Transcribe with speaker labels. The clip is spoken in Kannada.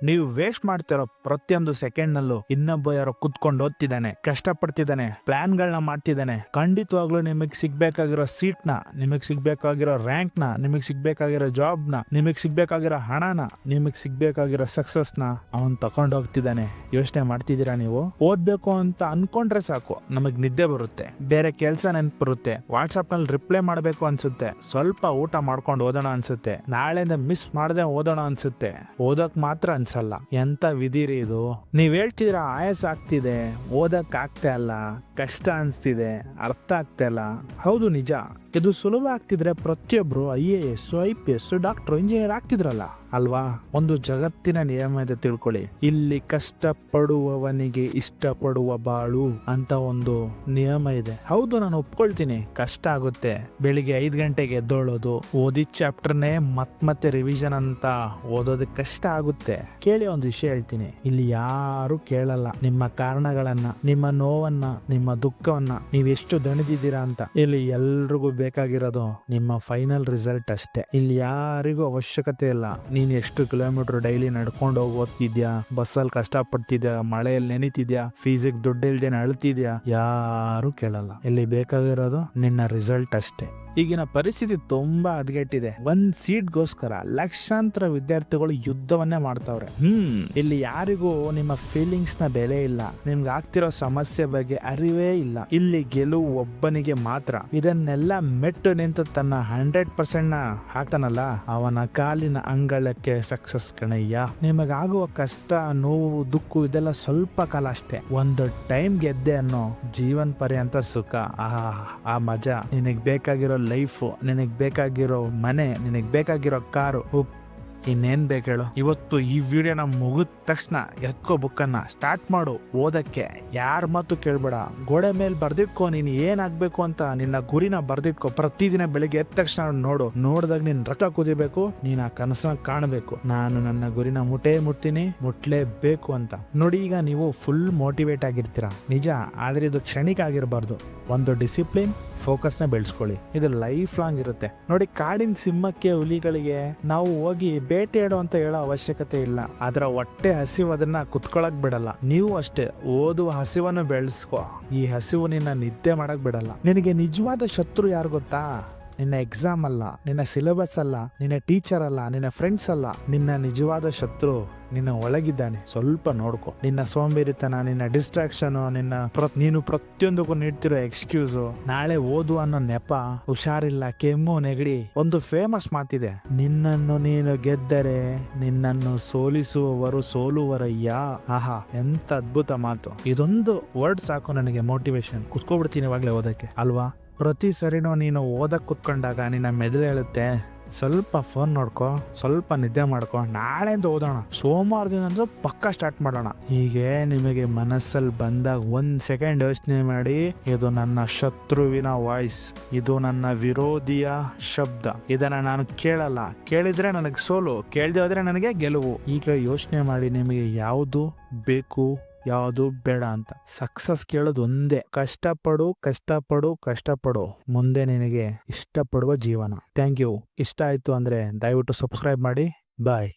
Speaker 1: ನೀವು ವೇಸ್ಟ್ ಮಾಡ್ತಿರೋ ಪ್ರತಿಯೊಂದು ಸೆಕೆಂಡ್ ನಲ್ಲೂ ಇನ್ನೊಬ್ಬ ಯಾರೋ ಕುತ್ಕೊಂಡು ಓದ್ತಿದ್ದಾನೆ, ಕಷ್ಟಪಡ್ತಿದ್ದಾನೆ, ಪ್ಲಾನ್ ಗಳನ್ನ ಮಾಡ್ತಿದ್ದಾನೆ. ಖಂಡಿತವಾಗ್ಲೂ ನಿಮಗ್ ಸಿಗ್ಬೇಕಾಗಿರೋ ಸೀಟ್ ನ, ನಿಮಗ್ ಸಿಗ್ಬೇಕಾಗಿರೋ ರ್ಯಾಂಕ್ ನ, ನಿಮಗ್ ಸಿಗ್ಬೇಕಾಗಿರೋ ಜಾಬ್ ನ, ನಿಮಗ್ ಸಿಗ್ಬೇಕಾಗಿರೋ ಹಣನ, ನಿಮಗ್ ಸಿಗ್ಬೇಕಾಗಿರೋ ಸಕ್ಸಸ್ ನ ಅವನ್ ತಕೊಂಡ್ ಹೋಗ್ತಿದ್ದಾನೆ. ಯೋಚನೆ ಮಾಡ್ತಿದ್ದೀರಾ ನೀವು? ಓದ್ಬೇಕು ಅಂತ ಅನ್ಕೊಂಡ್ರೆ ಸಾಕು, ನಮಗ್ ನಿದ್ದೆ ಬರುತ್ತೆ, ಬೇರೆ ಕೆಲ್ಸ ನೆನ್ಪು ಬರುತ್ತೆ, ವಾಟ್ಸ್ಆಪ್ ನಲ್ಲಿ ರಿಪ್ಲೈ ಮಾಡ್ಬೇಕು ಅನ್ಸುತ್ತೆ, ಸ್ವಲ್ಪ ಊಟ ಮಾಡ್ಕೊಂಡು ಓದೋಣ ಅನ್ಸುತ್ತೆ, ನಾಳೆಯಿಂದ ಮಿಸ್ ಮಾಡದೆ ಓದೋಣ ಅನ್ಸುತ್ತೆ. ಓದಕ್ ಮಾತ್ರ ಅನ್ಸಲ್ಲ. ಎಂತ ವಿಧಿರಿ ಇದು? ನೀವ್ ಹೇಳ್ತಿದ್ರ ಆಯಾಸ ಆಗ್ತಿದೆ, ಓದಕ್ ಆಗ್ತಾ ಇಲ್ಲ, ಕಷ್ಟ ಅನ್ಸ್ತಿದೆ, ಅರ್ಥ ಆಗ್ತಾ ಇಲ್ಲ. ಹೌದು, ನಿಜ. ಇದು ಸುಲಭ ಆಗ್ತಿದ್ರೆ ಪ್ರತಿಯೊಬ್ರು IAS, IPS, ಡಾಕ್ಟರ್, ಇಂಜಿನಿಯರ್ ಆಗ್ತಿದ್ರಲ್ಲ ಅಲ್ವಾ? ಒಂದು ಜಗತ್ತಿನ ನಿಯಮ ಇದೆ ತಿಳ್ಕೊಳ್ಳಿ. ಇಲ್ಲಿ ಕಷ್ಟಪಡುವವನಿಗೆ ಇಷ್ಟಪಡುವ ಬಾಳು ಅಂತ ಒಂದು ನಿಯಮ ಇದೆ. ಹೌದು, ನಾನು ಒಪ್ಕೊಳ್ತೀನಿ, ಕಷ್ಟ ಆಗುತ್ತೆ. ಬೆಳಿಗ್ಗೆ 5 ಗಂಟೆಗೆ ಎದ್ದೋಳೋದು, ಓದಿದ ಚಾಪ್ಟರ್ನೇ ಮತ್ತೆ ರಿವಿಷನ್ ಅಂತ ಓದೋದಕ್ಕೆ ಕಷ್ಟ ಆಗುತ್ತೆ. ಕೇಳಿ, ಒಂದು ವಿಷಯ ಹೇಳ್ತೀನಿ, ಇಲ್ಲಿ ಯಾರು ಕೇಳಲ್ಲ ನಿಮ್ಮ ಕಾರಣಗಳನ್ನ, ನಿಮ್ಮ ನೋವನ್ನ, ನಿಮ್ಮ ದುಃಖವನ್ನ, ನೀವೆಷ್ಟು ದಣಿದಿದ್ದೀರಾ ಅಂತ. ಇಲ್ಲಿ ಎಲ್ರಿಗೂ ಬೇಕಾಗಿರೋದು ನಿಮ್ಮ ಫೈನಲ್ ರಿಸಲ್ಟ್ ಅಷ್ಟೇ. ಇಲ್ಲಿ ಯಾರಿಗೂ ಅವಶ್ಯಕತೆ ಇಲ್ಲ ನೀನ್ ಎಷ್ಟು ಕಿಲೋಮೀಟರ್ ಡೈಲಿ ನಡ್ಕೊಂಡು ಹೋಗಿ ಓದ್ತಿದ್ಯಾ, ಬಸ್ಸಲ್ಲಿ ಕಷ್ಟ ಪಡ್ತಿದ್ಯಾ, ಮಳೆಯಲ್ಲಿ ನೆನಿತಿದ್ಯಾ, ಫೀಸಿಗೆ ದುಡ್ಡು ಇಲ್ದೇನೆ ಅಳ್ತಿದ್ಯಾ, ಯಾರು ಕೇಳಲ್ಲ. ಇಲ್ಲಿ ಬೇಕಾಗಿರೋದು ನಿನ್ನ ರಿಸಲ್ಟ್ ಅಷ್ಟೇ. ಈಗಿನ ಪರಿಸ್ಥಿತಿ ತುಂಬಾ ಹದಗೆಟ್ಟಿದೆ. ಒಂದ್ ಸೀಟ್ಗೋಸ್ಕರ ಲಕ್ಷಾಂತರ ವಿದ್ಯಾರ್ಥಿಗಳು ಯುದ್ಧವನ್ನೇ ಮಾಡ್ತಾವ್ರೆ. ಇಲ್ಲಿ ಯಾರಿಗೂ ನಿಮ್ಮ ಫೀಲಿಂಗ್ಸ್ ನ ಬೆಲೆ ಇಲ್ಲ, ನಿಮ್ಗೆ ಆಗ್ತಿರೋ ಸಮಸ್ಯೆ ಬಗ್ಗೆ ಅರಿವೇ ಇಲ್ಲ. ಇಲ್ಲಿ ಗೆಲುವು ಒಬ್ಬನಿಗೆ ಮಾತ್ರ. ಇದನ್ನೆಲ್ಲ ಮೆಟ್ಟು ನಿಂತು ತನ್ನ 100% ನ ಹಾಕ್ತಾನಲ್ಲ, ಅವನ ಕಾಲಿನ ಅಂಗಳಕ್ಕೆ ಸಕ್ಸಸ್ ಕಣಯ್ಯ. ನಿಮಗಾಗುವ ಕಷ್ಟ, ನೋವು, ದುಃಖ ಇದೆಲ್ಲ ಸ್ವಲ್ಪ ಕಾಲ ಅಷ್ಟೇ. ಒಂದು ಟೈಮ್ ಗೆದ್ದೆ ಅನ್ನೋ ಜೀವನ್ ಪರ್ಯಂತ ಸುಖ. ಆ ಮಜಾ, ನಿನಗ್ ಬೇಕಾಗಿರೋ ಲೈಫು, ನಿನಗ್ ಬೇಕಾಗಿರೋ ಮನೆ, ನಿನಗ್ ಬೇಕಾಗಿರೋ ಕಾರು, ಇನ್ನೇನ್ ಬೇಕು ಹೇಳು? ಇವತ್ತು ಈ ವಿಡಿಯೋನ ಮುಗಿದ ತಕ್ಷಣ ಎತ್ಕೋ ಬುಕ್ಕನ್ನ, ಸ್ಟಾರ್ಟ್ ಮಾಡು ಓದಕ್ಕೆ. ಯಾರ ಮಾತು ಕೇಳ್ಬೇಡ. ಗೋಡೆ ಮೇಲೆ ಬರ್ದಿಟ್ಕೋ ನೀನ್ ಏನಾಗ್ಬೇಕು ಅಂತ, ನಿನ್ನ ಗುರಿನ ಬರ್ದಿಟ್ಕೋ. ಪ್ರತಿದಿನ ಬೆಳಿಗ್ಗೆ ಎದ್ದ ತಕ್ಷಣ ನೋಡಿದಾಗ ನಿನ್ ರಕ್ತ ಕುದಿಬೇಕು, ನೀನ್ ಆ ಕನಸನ್ನ ಕಾಣಬೇಕು. ನಾನು ನನ್ನ ಗುರಿನ ಮುಟ್ಲೇಬೇಕು ಅಂತ. ನೋಡಿ, ಈಗ ನೀವು ಫುಲ್ ಮೋಟಿವೇಟ್ ಆಗಿರ್ತೀರಾ, ನಿಜ. ಆದ್ರೆ ಇದು ಕ್ಷಣಿಕ ಆಗಿರಬಾರ್ದು. ಒಂದು ಡಿಸಿಪ್ಲಿನ್, ಫೋಕಸ್ ನ ಬೆಳೆಸ್ಕೊಳ್ಳಿ. ಇದು ಲೈಫ್ ಲಾಂಗ್ ಇರುತ್ತೆ. ನೋಡಿ, ಕಾಡಿನ ಸಿಂಹಕ್ಕೆ, ಹುಲಿಗಳಿಗೆ ನಾವು ಹೋಗಿ ಬೇಟೆಯಾಡು ಅಂತ ಹೇಳೋ ಅವಶ್ಯಕತೆ ಇಲ್ಲ. ಅದರ ಹೊಟ್ಟೆ ಹಸಿವು ಅದನ್ನ ಕುತ್ಕೊಳಕ್ ಬಿಡಲ್ಲ. ನೀವು ಅಷ್ಟೇ, ಓದುವ ಹಸಿವನ್ನು ಬೆಳೆಸ್ಕೊ. ಈ ಹಸಿವು ನಿನ್ನ ನಿದ್ದೆ ಮಾಡಕ್ ಬಿಡಲ್ಲ. ನಿನಗೆ ನಿಜವಾದ ಶತ್ರು ಯಾರು ಗೊತ್ತಾ? ನಿನ್ನ ಎಕ್ಸಾಮ್ ಅಲ್ಲ, ನಿನ್ನ ಸಿಲೆಬಸ್ ಅಲ್ಲ, ನಿನ್ನ ಟೀಚರ್ ಅಲ್ಲ, ನಿನ್ನ ಫ್ರೆಂಡ್ಸ್ ಅಲ್ಲ. ನಿನ್ನ ನಿಜವಾದ ಶತ್ರು ನಿನ್ನ ಒಳಗಿದ್ದಾನೆ. ಸ್ವಲ್ಪ ನೋಡ್ಕೊ. ನಿನ್ನ ಸೋಂಬೇರಿತನ, ನಿನ್ನ ಡಿಸ್ಟ್ರಾಕ್ಷನ್, ನೀನು ಪ್ರತಿಯೊಂದಕ್ಕೂ ನೀಡ್ತಿರೋ ಎಕ್ಸ್ಕ್ಯೂಸು, ನಾಳೆ ಓದು ಅನ್ನೋ ನೆಪ, ಹುಷಾರಿಲ್ಲ, ಕೆಮ್ಮು, ನೆಗಡಿ. ಒಂದು ಫೇಮಸ್ ಮಾತಿದೆ, ನಿನ್ನನ್ನು ನೀನು ಗೆದ್ದರೆ ನಿನ್ನನ್ನು ಸೋಲಿಸುವವರು ಸೋಲುವರಯ್ಯ. ಆಹಾ, ಎಂತ ಅದ್ಭುತ ಮಾತು. ಇದೊಂದು ವರ್ಡ್ ಸಾಕು ನನಗೆ ಮೋಟಿವೇಶನ್. ಕುತ್ಕೊಬಿಡ್ತೀನಿ ಇವಾಗ್ಲೇ ಓದಕ್ಕೆ, ಅಲ್ವಾ? ಪ್ರತಿ ಸರಿನೂ ನೀನು ಓದಕ್ ಕುತ್ಕೊಂಡಾಗ ನಿನ್ನ ಮೆದುಳು ಹೇಳುತ್ತೆ, ಸ್ವಲ್ಪ ಫೋನ್ ನೋಡ್ಕೊ, ಸ್ವಲ್ಪ ನಿದ್ದೆ ಮಾಡ್ಕೊ, ನಾಳೆಯಿಂದ ಓದೋಣ, ಸೋಮವಾರದಿಂದ ಪಕ್ಕ ಸ್ಟಾರ್ಟ್ ಮಾಡೋಣ. ಹೀಗೆ ನಿಮಗೆ ಮನಸ್ಸಲ್ಲಿ ಬಂದಾಗ 1 ಸೆಕೆಂಡ್ ಯೋಚನೆ ಮಾಡಿ, ಇದು ನನ್ನ ಶತ್ರುವಿನ ವಾಯ್ಸ್, ಇದು ನನ್ನ ವಿರೋಧಿಯ ಶಬ್ದ, ಇದನ್ನ ನಾನು ಕೇಳಲ್ಲ. ಕೇಳಿದ್ರೆ ನನಗೆ ಸೋಲು, ಕೇಳದೆ ಹೋದ್ರೆ ನನಗೆ ಗೆಲುವು. ಈಗ ಯೋಚನೆ ಮಾಡಿ, ನಿಮಗೆ ಯಾವುದು ಬೇಕು, ಯಾವುದು ಬೇಡ ಅಂತ. ಸಕ್ಸಸ್ ಕೇಳೋದು ಒಂದೇ, ಕಷ್ಟಪಡು. ಮುಂದೆ ನಿನಗೆ ಇಷ್ಟಪಡುವ ಜೀವನ. Thank you. ಇಷ್ಟ ಆಯ್ತು ಅಂದ್ರೆ ದಯವಿಟ್ಟು ಸಬ್ಸ್ಕ್ರೈಬ್ ಮಾಡಿ. ಬಾಯ್.